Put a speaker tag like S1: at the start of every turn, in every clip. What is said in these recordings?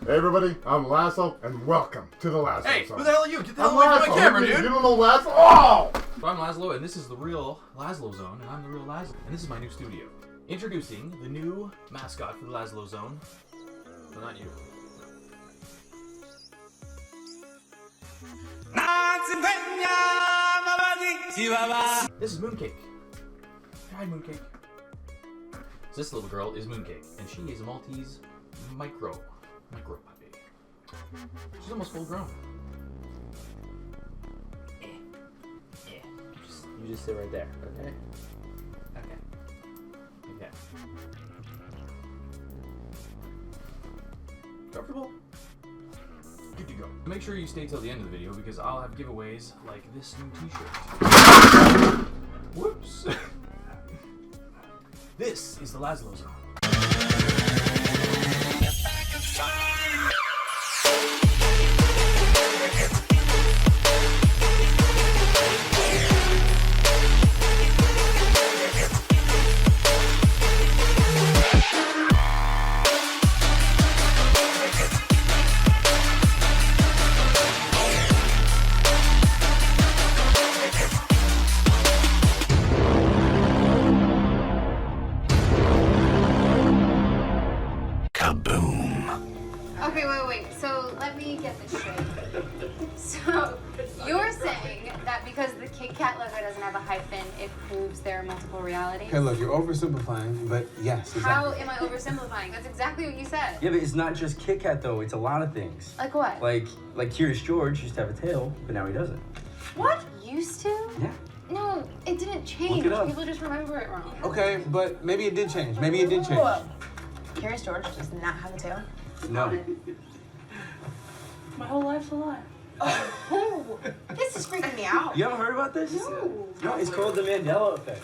S1: Hey everybody, I'm LAZLOW, and welcome to the LAZLOW
S2: Hey,
S1: Zone.
S2: who the hell are you? Get the hell away from my camera, dude!
S1: You don't know LAZLOW? Oh!
S2: So I'm LAZLOW, and this is the real LAZLOW Zone, and I'm the real LAZLOW. And this is my new studio. Introducing the new mascot for the LAZLOW Zone. But not you. This is Mooncake. Hi, Mooncake. So this little girl is Mooncake, and she is a Maltese micro puppy. She's almost full grown. You just sit right there, okay? Okay. Comfortable? Good to go. Make sure you stay till the end of the video because I'll have giveaways like this new t-shirt. Whoops. This is the LAZLOW Zone.
S3: Okay, wait. So let me get this straight. So you're saying that because the Kit Kat logo doesn't have a hyphen, it proves there are multiple realities?
S4: Hey, look, you're oversimplifying, but yes. Exactly.
S3: How am I oversimplifying? That's exactly what you said.
S5: Yeah, but it's not just Kit Kat though. It's a lot of things.
S3: Like what?
S5: Like Curious George used to have a tail, but now he doesn't.
S3: What? Used to?
S5: Yeah.
S3: No, it didn't change.
S5: Look it up.
S3: People just remember it wrong.
S4: Okay, but maybe it did change. Maybe it did change.
S3: Whoa. Curious George does not have a tail?
S5: No.
S3: My whole life's a lie. Oh, this is freaking me out.
S5: You haven't heard about this? No, it's called the Mandela effect.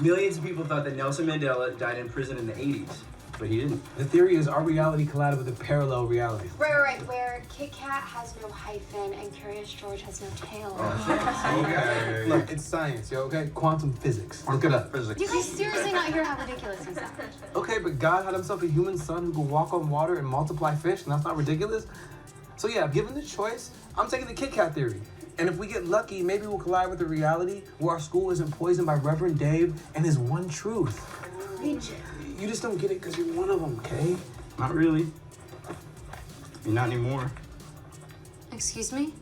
S5: Millions of people thought that Nelson Mandela died in prison in the 80s, but he didn't.
S4: The theory is our reality collided with a parallel reality.
S3: Right. Where Kit Kat has no hyphen and Curious George has no tail.
S4: Okay. Look, it's science, yo, okay? Quantum physics. Look it up.
S3: Do you guys seriously not hear how ridiculous he sounds?
S4: Okay, but God had himself a human son who could walk on water and multiply fish, and that's not ridiculous? So yeah, given the choice, I'm taking the Kit Kat theory. And if we get lucky, maybe we'll collide with a reality where our school isn't poisoned by Reverend Dave and his one truth.
S3: Preach it.
S4: You just don't get it because you're one of them, okay?
S5: Not really. You're not anymore.
S3: Excuse me?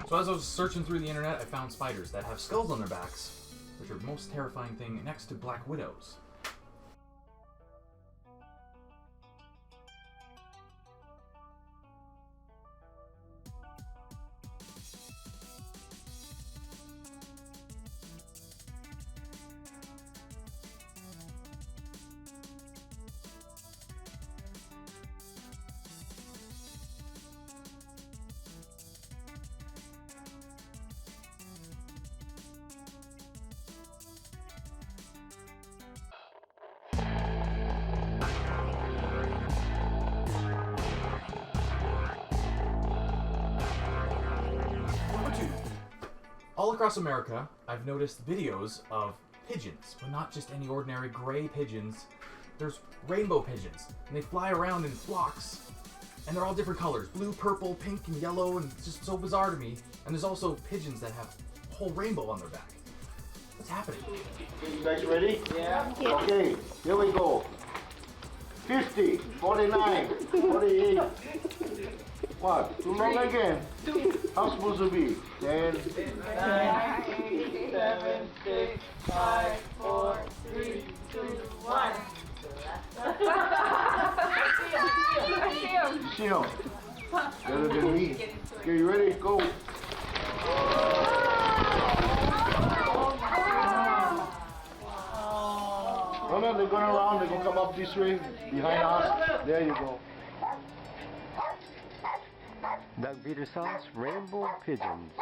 S2: So as I was searching through the internet, I found spiders that have skulls on their backs, which are the most terrifying thing next to black widows. All across America, I've noticed videos of pigeons, but not just any ordinary gray pigeons. There's rainbow pigeons, and they fly around in flocks, and they're all different colors, blue, purple, pink, and yellow, and it's just so bizarre to me. And there's also pigeons that have a whole rainbow on their back. What's happening?
S6: You guys ready? Yeah. Okay, here we go. 50, 49, 48. What? Too long again? How's supposed to be? 10, 9, 8, 7, 6, 5, 4, 3, 2, 1. See him? Better than me. Okay, you ready? Go. No, they're going around. They're going to come up this way, behind us. There you go.
S7: Doug Peterson's Rainbow Pigeons.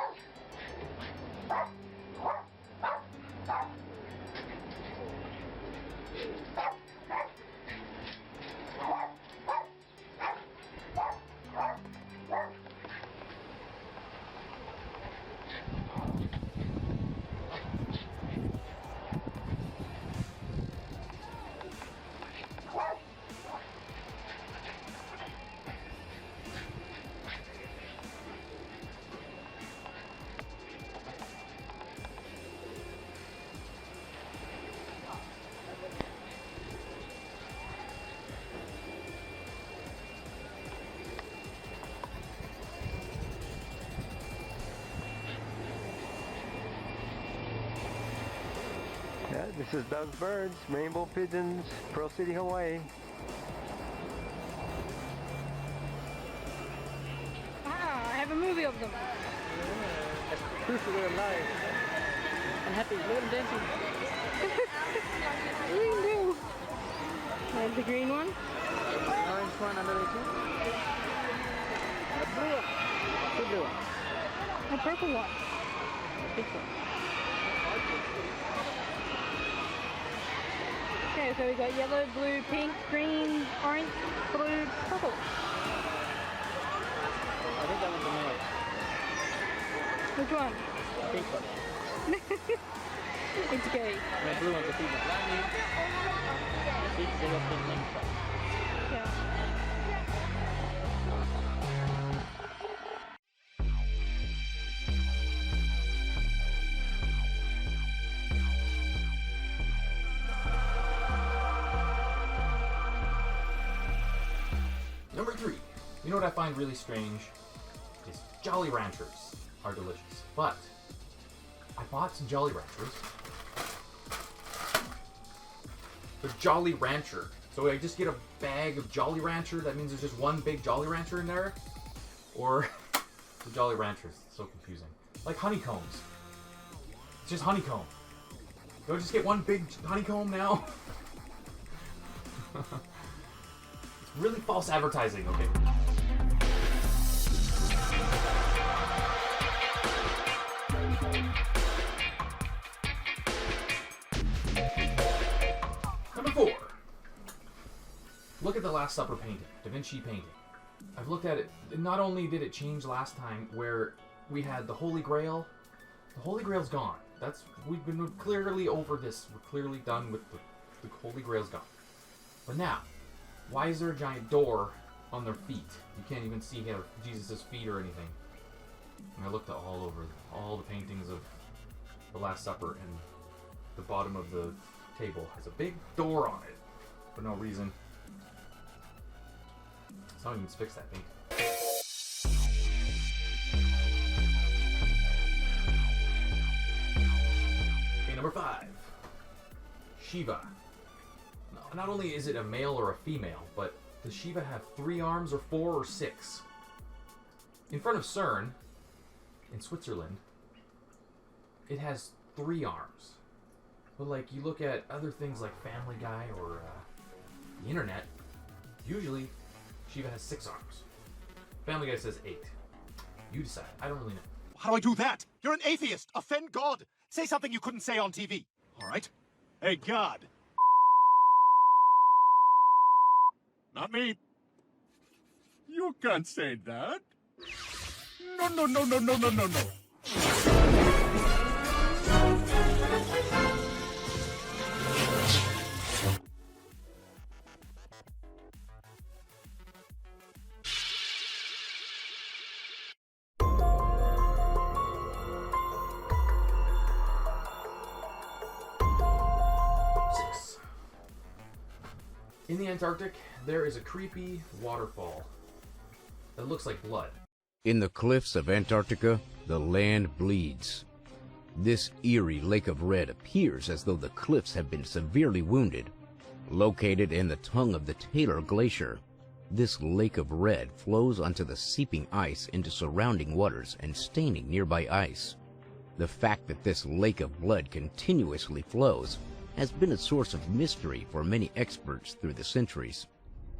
S7: This is Doug's Birds, Rainbow Pigeons, Pearl City, Hawaii.
S8: Wow, I have a movie of them.
S9: That's proof that they're alive. I'm happy. Look at them dancing.
S8: What do you do? There's the green one.
S9: The orange one under the two. And a blue one. Two blue ones.
S8: A purple one.
S9: A pink one.
S8: Okay, so we got yellow, blue, pink, green, orange, blue, purple.
S9: I think that one's a male.
S8: Which one?
S9: The pink one.
S8: It's gay.
S9: And the blue one's a female. See, they got pink names.
S8: Yeah.
S2: Number 3. You know what I find really strange? Is Jolly Ranchers are delicious. But I bought some Jolly Ranchers. They're Jolly Rancher. So I just get a bag of Jolly Rancher. That means there's just one big Jolly Rancher in there. Or the Jolly Ranchers. It's so confusing. Like honeycombs. It's just honeycomb. Do I just get one big honeycomb now? It's really false advertising, okay. Number 4. Look at the Last Supper painting, Da Vinci painting. I've looked at it. Not only did it change last time where we had the Holy Grail, the Holy Grail's gone. We've been clearly over this. We're clearly done with the Holy Grail's gone. But now, why is there a giant door on their feet? You can't even see Jesus' feet or anything. And I looked at all over all the paintings of the Last Supper, and the bottom of the table has a big door on it for no reason. Someone needs to fix that painting. Okay, number 5. Shiva. Not only is it a male or a female, but does Shiva have 3 arms or 4 or 6? In front of CERN, in Switzerland, it has 3 arms. But like, you look at other things like Family Guy or the internet, usually Shiva has 6 arms. Family Guy says 8. You decide. I don't really know.
S10: How do I do that? You're an atheist. Offend God. Say something you couldn't say on TV. All right? Hey, God. Not me. You can't say that. No, no, no, no, no, no, no, no.
S2: In the Antarctic, there is a creepy waterfall that looks like blood.
S11: In the cliffs of Antarctica, the land bleeds. This eerie lake of red appears as though the cliffs have been severely wounded. Located in the tongue of the Taylor Glacier, this lake of red flows onto the seeping ice into surrounding waters and staining nearby ice. The fact that this lake of blood continuously flows has been a source of mystery for many experts through the centuries.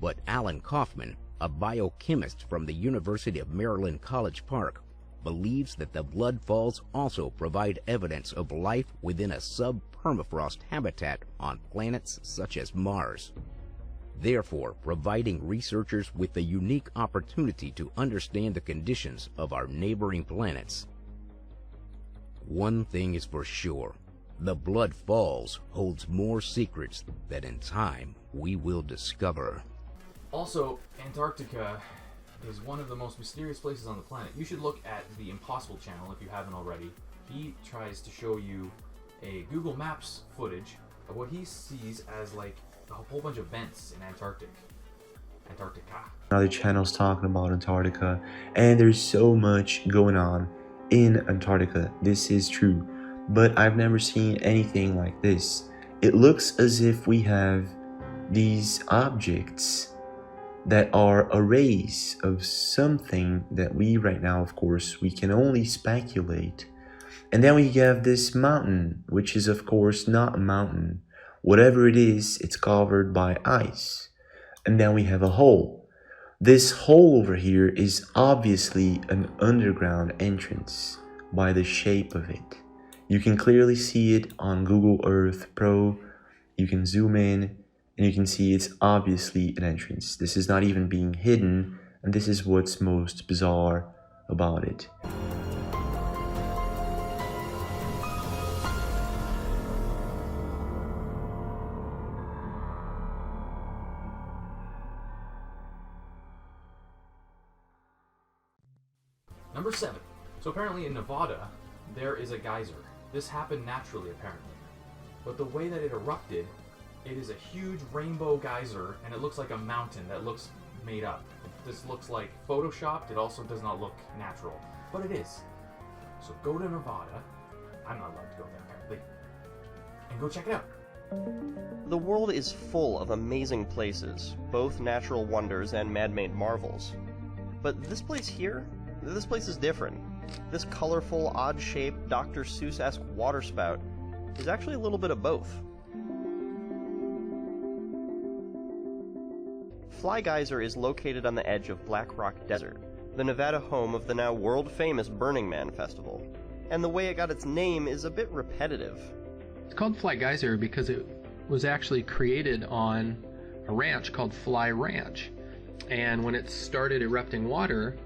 S11: But Alan Kaufman, a biochemist from the University of Maryland College Park, believes that the blood falls also provide evidence of life within a sub-permafrost habitat on planets such as Mars, therefore providing researchers with the unique opportunity to understand the conditions of our neighboring planets. One thing is for sure. The Blood Falls holds more secrets that in time we will discover.
S2: Also, Antarctica is one of the most mysterious places on the planet. You should look at the Impossible channel if you haven't already. He tries to show you a Google Maps footage of what he sees as like a whole bunch of vents in Antarctica.
S12: Other channels talking about Antarctica, and there's so much going on in Antarctica. This is true. But I've never seen anything like this. it looks as if we have these objects that are arrays of something that we right now, of course, we can only speculate. And then we have this mountain, which is of course not a mountain. Whatever it is, it's covered by ice. And then we have a hole. This hole over here is obviously an underground entrance by the shape of it. You can clearly see it on Google Earth Pro. You can zoom in and you can see it's obviously an entrance. This is not even being hidden, and this is what's most bizarre about it.
S2: Number 7. So apparently in Nevada, there is a geyser. This happened naturally, apparently. But the way that it erupted, it is a huge rainbow geyser, and it looks like a mountain that looks made up. This looks like photoshopped. It also does not look natural, but it is. So go to Nevada. I'm not allowed to go there, apparently. And go check it out.
S13: The world is full of amazing places, both natural wonders and man-made marvels. But this place here, this place is different. This colorful, odd-shaped, Dr. Seuss-esque waterspout is actually a little bit of both. Fly Geyser is located on the edge of Black Rock Desert, the Nevada home of the now world-famous Burning Man Festival, and the way it got its name is a bit repetitive.
S14: It's called Fly Geyser because it was actually created on a ranch called Fly Ranch, and when it started erupting water,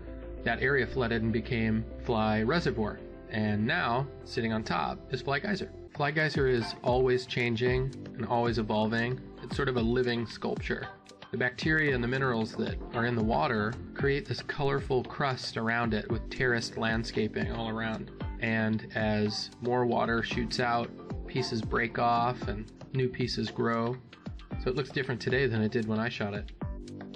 S14: that area flooded and became Fly Reservoir, and now, sitting on top, is Fly Geyser. Fly Geyser is always changing and always evolving. It's sort of a living sculpture. The bacteria and the minerals that are in the water create this colorful crust around it with terraced landscaping all around. And as more water shoots out, pieces break off and new pieces grow. So it looks different today than it did when I shot it.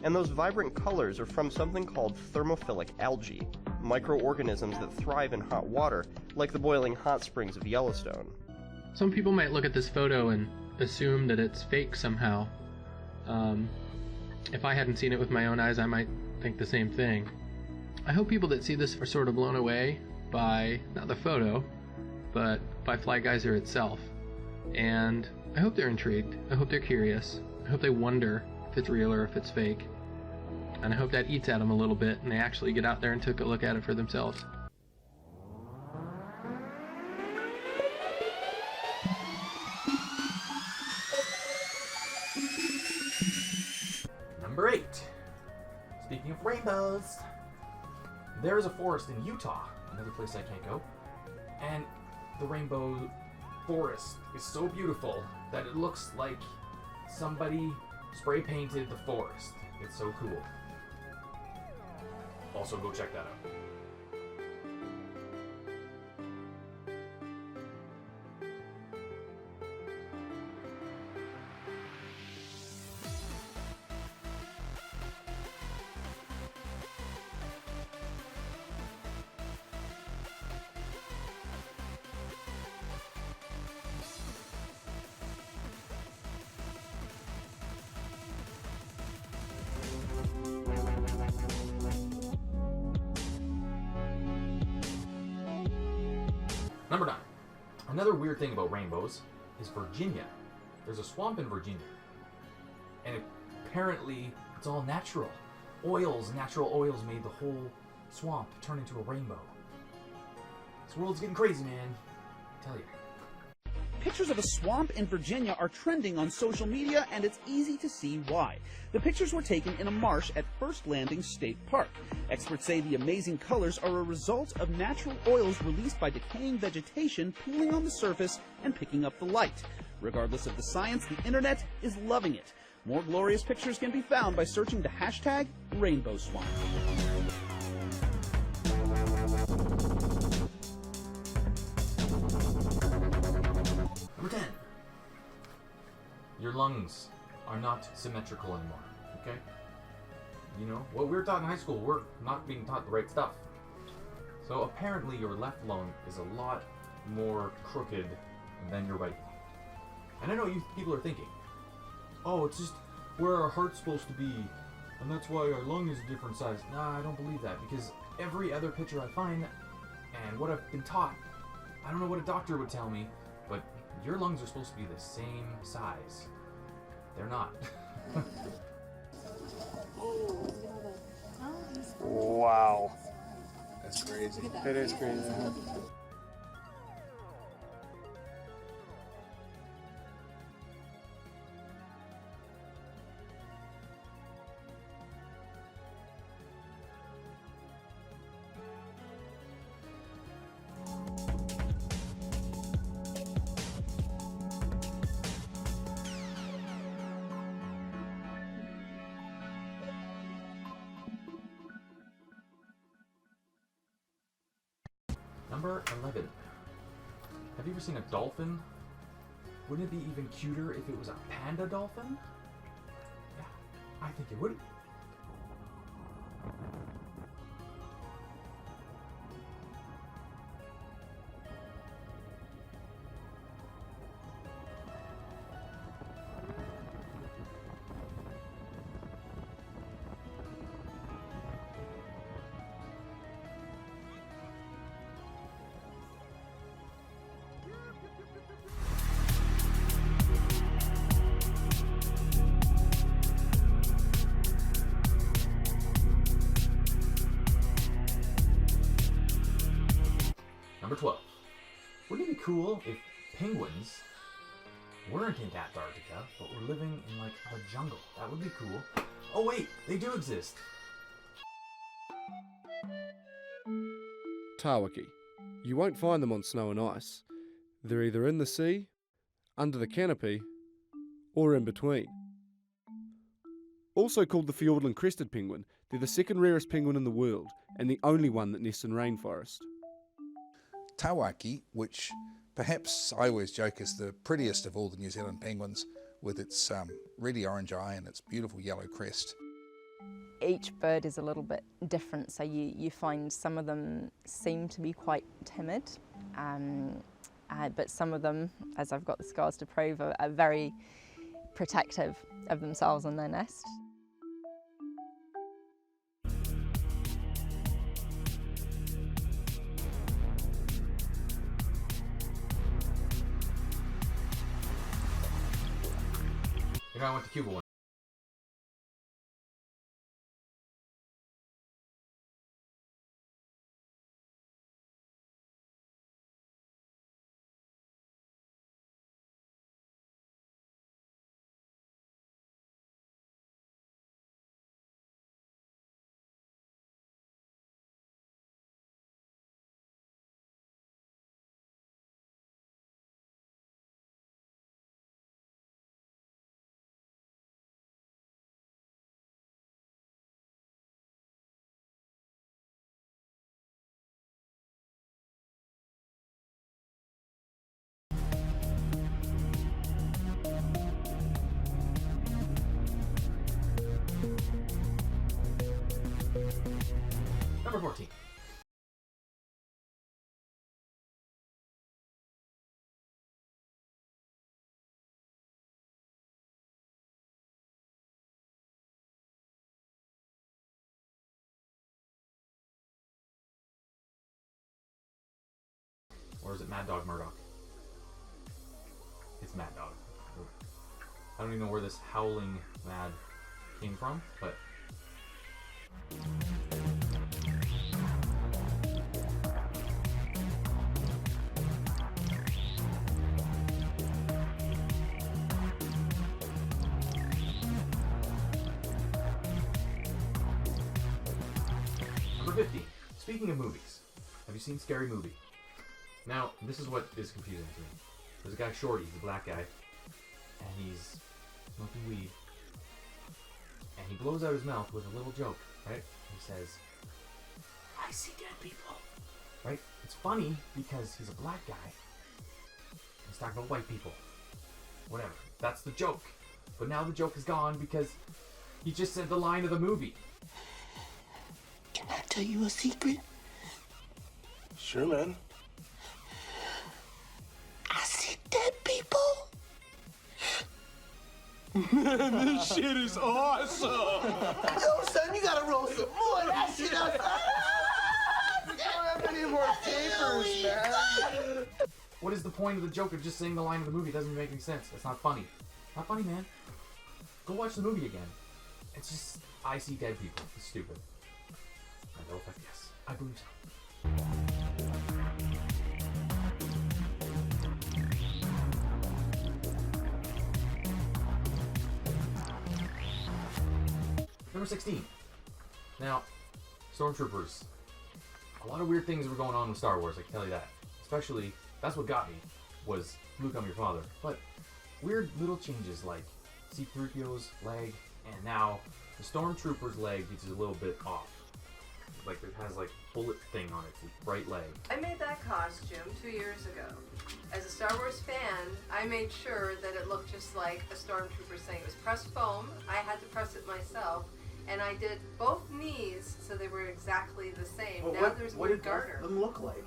S13: And those vibrant colors are from something called thermophilic algae, microorganisms that thrive in hot water, like the boiling hot springs of Yellowstone.
S14: Some people might look at this photo and assume that it's fake somehow. If I hadn't seen it with my own eyes, I might think the same thing. I hope people that see this are sort of blown away by, not the photo, but by Fly Geyser itself. And I hope they're intrigued. I hope they're curious. I hope they wonder if it's real or if it's fake. And I hope that eats at them a little bit and they actually get out there and took a look at it for themselves.
S2: Number 8. Speaking of rainbows, there is a forest in Utah, another place I can't go, and the rainbow forest is so beautiful that it looks like somebody spray painted the forest. It's so cool. Also, go check that out. Number 9. Another weird thing about rainbows is Virginia. There's a swamp in Virginia. And apparently it's all natural. Natural oils made the whole swamp turn into a rainbow. This world's getting crazy, man. I tell you.
S15: Pictures of a swamp in Virginia are trending on social media, and it's easy to see why. The pictures were taken in a marsh at First Landing State Park. Experts say the amazing colors are a result of natural oils released by decaying vegetation pooling on the surface and picking up the light. Regardless of the science, the internet is loving it. More glorious pictures can be found by searching the hashtag Rainbow Swamp.
S2: Number 10. Your lungs are not symmetrical anymore, okay? You know, what we were taught in high school, we're not being taught the right stuff. So apparently your left lung is a lot more crooked than your right lung. And I know you people are thinking, oh, it's just where our heart's supposed to be, and that's why our lung is a different size. Nah, I don't believe that, because every other picture I find, and what I've been taught, I don't know what a doctor would tell me, but your lungs are supposed to be the same size. They're not.
S16: Wow.
S17: That's crazy.
S16: It is crazy.
S2: Number 11. Have you ever seen a dolphin? Wouldn't it be even cuter if it was a panda dolphin? Yeah, I think it would. Number 12. Wouldn't it be cool if penguins weren't in Antarctica, but were living in, like, the jungle? That would be cool. Oh wait, they do exist.
S18: Tawaki. You won't find them on snow and ice. They're either in the sea, under the canopy, or in between. Also called the Fiordland crested penguin, they're the second rarest penguin in the world, and the only one that nests in rainforest.
S17: Tawaki, which perhaps I always joke is the prettiest of all the New Zealand penguins, with its reddy orange eye and its beautiful yellow crest.
S19: Each bird is a little bit different, so you find some of them seem to be quite timid, but some of them, as I've got the scars to prove, are very protective of themselves and their nest.
S2: You know, I went to Cuba once. Number 14. Or is it Mad Dog Murdoch? It's Mad Dog. I don't even know where this howling mad came from, but... Number 50. Speaking of movies, have you seen Scary Movie? Now, this is what is confusing to me. There's a guy, Shorty, he's a black guy, and he's smoking weed, and he blows out his mouth with a little joke, right? He says, "I see dead people," right? It's funny because he's a black guy. He's talking about white people. Whatever. That's the joke. But now the joke is gone because he just said the line of the movie.
S20: Can I tell you a secret?
S17: Sure, man.
S20: I see dead people.
S10: This shit is awesome!
S20: Yo, son, you gotta roll some more of that shit outside.
S9: We don't have any more papers, man.
S2: What is the point of the joke of just saying the line of the movie? It doesn't make any sense. It's not funny. Not funny, man. Go watch the movie again. It's just, I see dead people. It's stupid. Mandela effect, yes. I believe so. Number 16. Now, Stormtroopers. A lot of weird things were going on with Star Wars, I can tell you that. Especially, that's what got me, was Luke, I'm your father. But weird little changes like C-3PO's leg, and now the Stormtrooper's leg is a little bit off. Like it has like bullet thing on its right leg.
S21: I made that costume 2 years ago. As a Star Wars fan, I made sure that it looked just like a Stormtrooper thing. It was pressed foam. I had to press it myself. And I did both knees so they were exactly the same.
S5: Well,
S21: now there's
S5: what
S21: one
S5: did
S21: garter.
S5: them look like?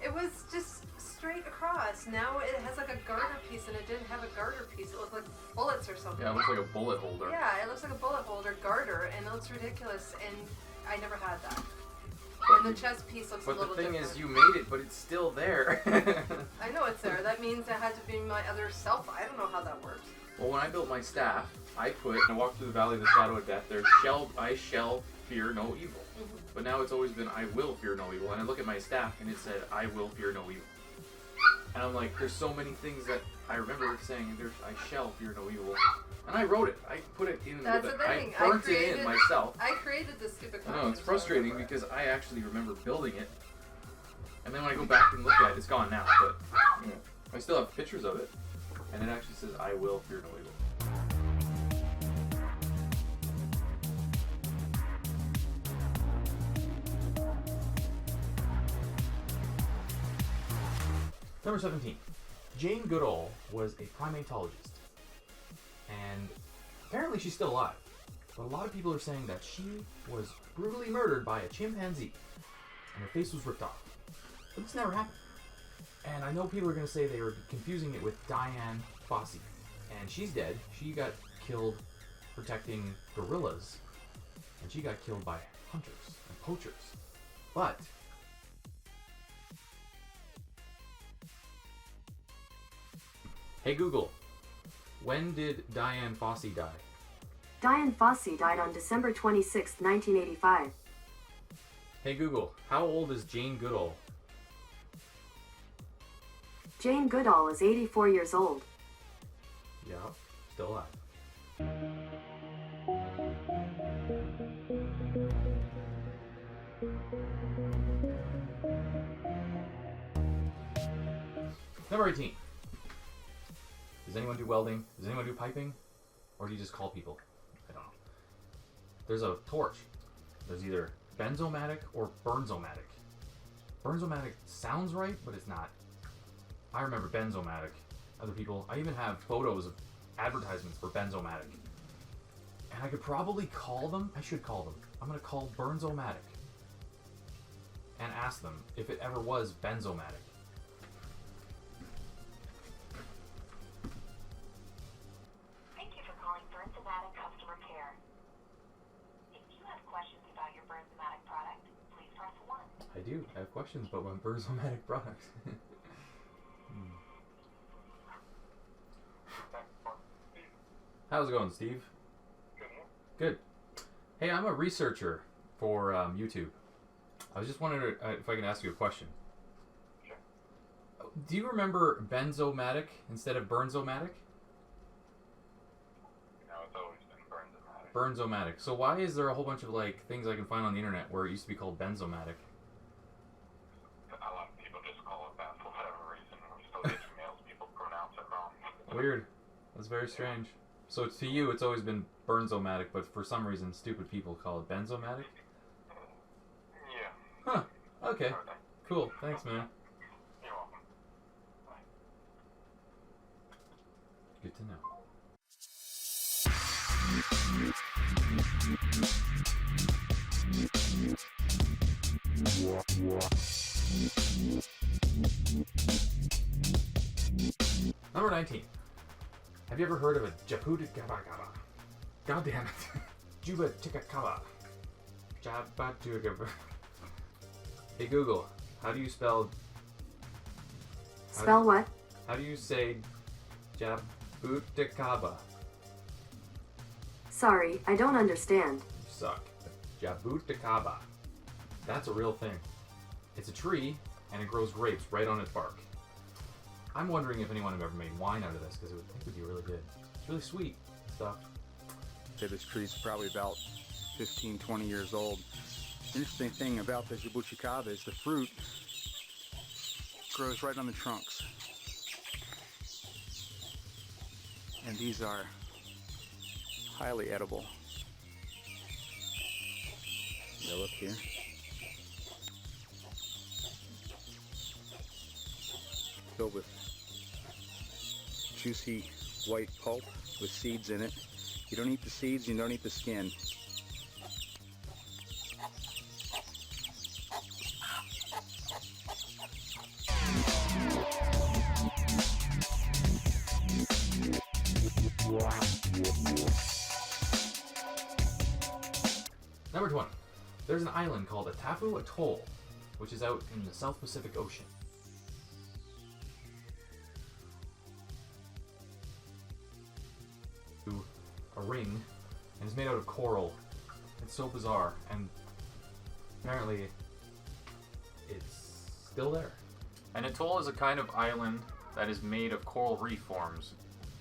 S21: It was just straight across. Now it has like a garter piece, and it didn't have a garter piece. It looked like bullets or something.
S2: Yeah, it looks like a bullet holder.
S21: Yeah, it looks like a bullet holder garter, and it looks ridiculous, and I never had that. And the chest piece looks a little different.
S2: But the thing is, you made it, but it's still there.
S21: I know it's there. That means I had to be my other self. I don't know how that works.
S2: Well, when I built my staff, I walked through the valley of the shadow of death. I shall fear no evil. But now it's always been, I will fear no evil. And I look at my staff, and it said, I will fear no evil. And I'm like, there's so many things that I remember saying, I shall fear no evil. And I wrote it. I put it in.
S21: That's the thing.
S2: I burnt it in myself.
S21: I created this stupid costume.
S2: I know, it's frustrating because I actually remember building it. And then when I go back and look at it, it's gone now. But you know, I still have pictures of it. And it actually says, I will fear no evil. Number 17. Jane Goodall was a primatologist. And apparently she's still alive. But a lot of people are saying that she was brutally murdered by a chimpanzee. And her face was ripped off. But this never happened. And I know people are going to say they were confusing it with Dian FOSSEY. And she's dead. She got killed protecting gorillas. And she got killed by hunters and poachers. But hey Google, when did Dian FOSSEY die?
S22: Dian FOSSEY died on December 26, 1985.
S2: Hey Google, how old is Jane Goodall?
S22: Jane Goodall is 84 years old.
S2: Yeah, still alive. Number 18. Does anyone do welding? Does anyone do piping? Or do you just call people? I don't know. There's a torch. There's either BENZOMATIC or BERNZOMATIC. BERNZOMATIC sounds right, but it's not. I remember BENZOMATIC. Other people, I even have photos of advertisements for BENZOMATIC. And I could probably call them. I should call them. I'm going to call BERNZOMATIC and ask them if it ever was BENZOMATIC.
S23: Thank you for calling BERNZOMATIC Customer Care. If you have questions about your BERNZOMATIC product, please press 1.
S2: I do. I have questions about my BERNZOMATIC products. How's it going, Steve? Good. Hey, I'm a researcher for YouTube. I was just wondering if I can ask you a question. Sure. Do you remember BENZOMATIC instead of BERNZOMATIC?
S24: No, it's always been BERNZOMATIC.
S2: BERNZOMATIC. So why is there a whole bunch of like things I can find on the internet where it used to be called BENZOMATIC?
S24: A lot of people just call it that for whatever reason. We still get emails, people pronounce it wrong.
S2: Weird. That's very strange. So to you, it's always been BERNZOMATIC, but for some reason, stupid people call it BENZOMATIC?
S24: Yeah.
S2: Huh. Okay. Cool. Thanks, man.
S24: You're welcome.
S2: Good to know. Number 19. Have you ever heard of a Jabuticaba? God damn it. Jabuticaba. Jabuticaba. Hey Google, how do you spell...
S22: Spell what?
S2: How do you say Jabuticaba?
S22: Sorry, I don't understand.
S2: You suck. Jabuticaba. That's a real thing. It's a tree, and it grows grapes right on its bark. I'm wondering if anyone have ever made wine out of this, because I think it would be really good. It's really sweet stuff.
S1: Okay, this tree's probably about 15, 20 years old. Interesting thing about the Jabuticaba is the fruit grows right on the trunks. And these are highly edible. Yeah, look here. Filled with juicy white pulp with seeds in it. You don't eat the seeds, you don't eat the skin.
S2: Number 20. There's an island called Atafu Atoll, which is out in the South Pacific Ocean. A ring, and is made out of coral. It's so bizarre, and apparently it's still there.
S3: An atoll is a kind of island that is made of coral reef forms,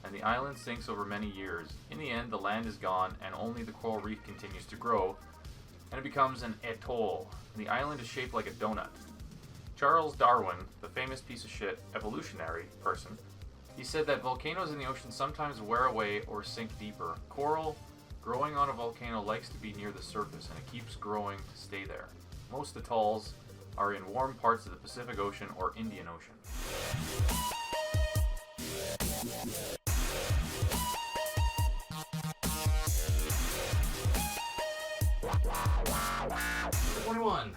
S3: and the island sinks over many years. In the end, the land is gone, and only the coral reef continues to grow, and it becomes an atoll. The island is shaped like a donut. Charles Darwin, the famous piece of shit evolutionary person, he said that volcanoes in the ocean sometimes wear away or sink deeper. Coral growing on a volcano likes to be near the surface, and it keeps growing to stay there. Most atolls are in warm parts of the Pacific Ocean or Indian Ocean.
S2: Number 21.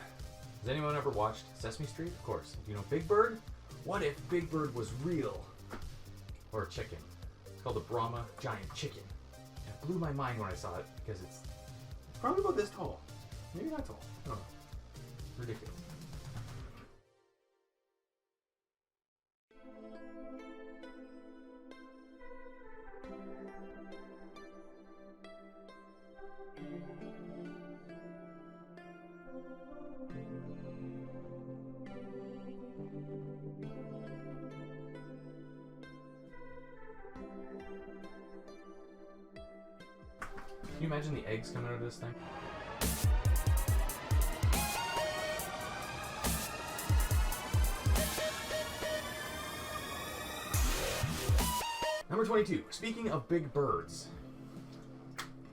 S2: Has anyone ever watched Sesame Street? Of course. You know Big Bird? What if Big Bird was real? Or a chicken. It's called a Brahma giant chicken. And it blew my mind when I saw it because it's probably about this tall. Maybe not tall. I don't know. Ridiculous. Can you imagine the eggs coming out of this thing? Number 22. Speaking of big birds,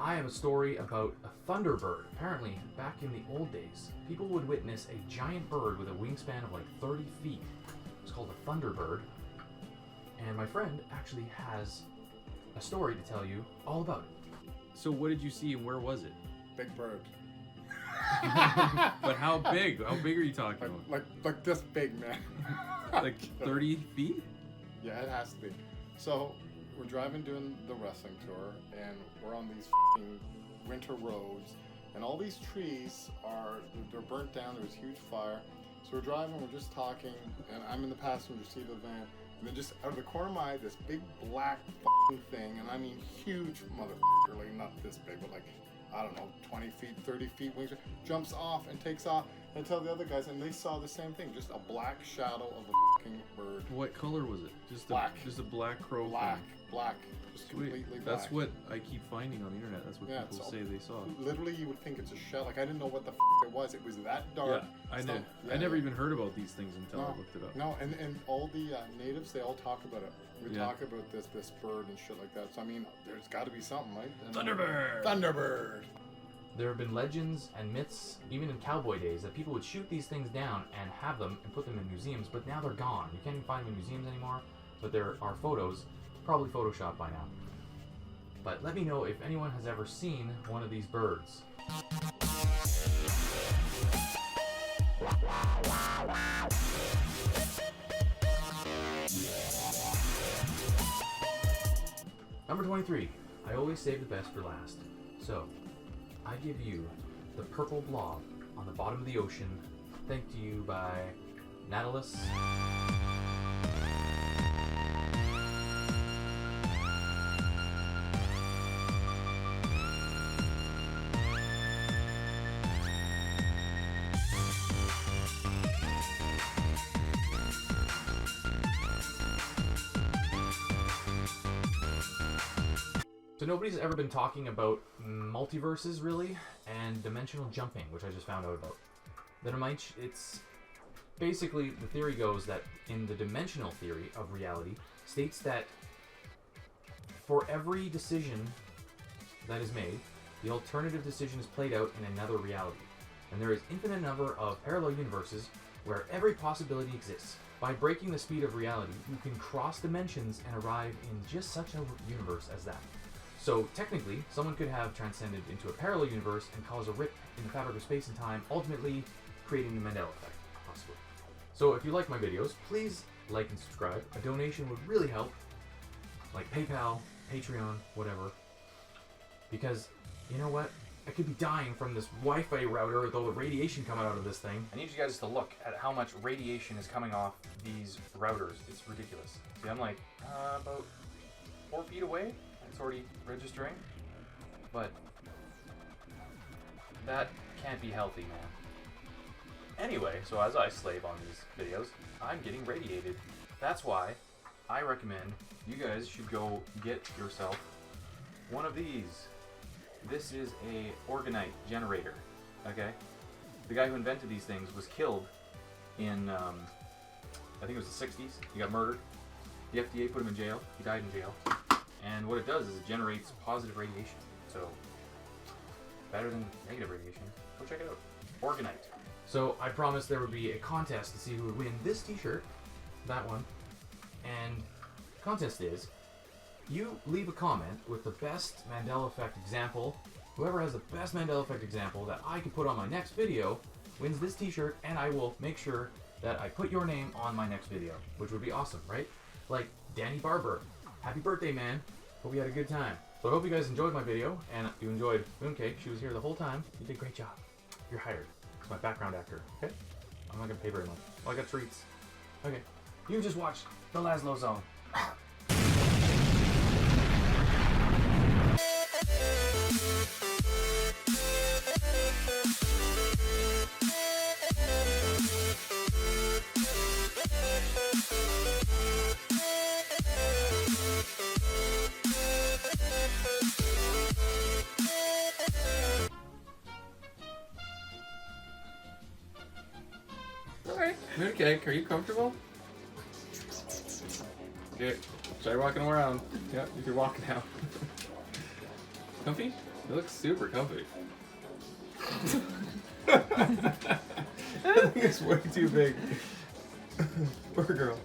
S2: I have a story about a thunderbird. Apparently, back in the old days, people would witness a giant bird with a wingspan of like 30 feet. It's called a thunderbird. And my friend actually has a story to tell you all about it.
S4: So what did you see and where was it?
S6: Big bird.
S4: But how big? How big are you talking about?
S6: Like this big, man.
S4: Like 30 feet?
S6: Yeah, it has to be. So we're driving doing the wrestling tour, and we're on these winter roads, and all these trees they're burnt down. There was a huge fire. So we're driving, we're just talking, and I'm in the passenger seat of the van. And then just out of the corner of my eye, this big black thing, and I mean huge motherfucker, like not this big, but like, I don't know, 20 feet, 30 feet, wings, jumps off and takes off. And I tell the other guys, and they saw the same thing, just a black shadow of a fucking bird.
S4: What color was it? Just
S6: black.
S4: Just a black crow.
S6: Black,
S4: thing.
S6: black, just
S4: Sweet.
S6: completely black.
S4: That's what I keep finding on the internet. That's what people say they saw.
S6: Literally, you would think it's a shell. Like, I didn't know what the it was. It was that dark.
S4: Yeah, I know. I never even heard about these things until I looked it up.
S6: No, and all the natives, they all talk about it. We talk about this bird and shit like that. So I mean, there's got to be something, right?
S2: Thunderbird!
S6: Thunderbird!
S2: There have been legends and myths, even in cowboy days, that people would shoot these things down and have them and put them in museums, but now they're gone. You can't even find them in museums anymore, but there are photos, probably photoshopped by now. But let me know if anyone has ever seen one of these birds. Number 23. I always save the best for last. So, I give you the purple blob on the bottom of the ocean, thank to you by Nautilus. So nobody's ever been talking about multiverses, really, and dimensional jumping, which I just found out about. It's basically, the theory goes that in the dimensional theory of reality, states that for every decision that is made, the alternative decision is played out in another reality. And there is infinite number of parallel universes where every possibility exists. By breaking the speed of reality, you can cross dimensions and arrive in just such a universe as that. So technically, someone could have transcended into a parallel universe and cause a rip in the fabric of space and time, ultimately creating the Mandela effect, possibly. So if you like my videos, please like and subscribe. A donation would really help, like PayPal, Patreon, whatever. Because, you know what? I could be dying from this Wi-Fi router with all the radiation coming out of this thing. I need you guys to look at how much radiation is coming off these routers. It's ridiculous. See, I'm like, about 4 feet away. It's already registering, but that can't be healthy, man. Anyway, so as I slave on these videos, I'm getting radiated. That's why I recommend you guys should go get yourself one of these. This is a orgonite generator, okay? The guy who invented these things was killed in, I think it was the 60s. He got murdered. The FDA put him in jail. He died in jail. And what it does is it generates positive radiation. So, better than negative radiation. Go check it out. Orgonite. So, I promised there would be a contest to see who would win this t-shirt, that one. And the contest is, you leave a comment with the best Mandela Effect example. Whoever has the best Mandela Effect example that I can put on my next video wins this t-shirt, and I will make sure that I put your name on my next video, which would be awesome, right? Like Danny Barber. Happy birthday, man. Hope you had a good time. So I hope you guys enjoyed my video, and you enjoyed Mooncake. She was here the whole time. You did a great job. You're hired. It's my background actor, okay? I'm not gonna pay very much. Well, I got treats. Okay. You just watched the LAZLOW Zone.
S4: Mooncake, are you comfortable? Okay, try walking around. Yep, you can walk now. Comfy? It looks super comfy. I think it's way too big. Poor girl.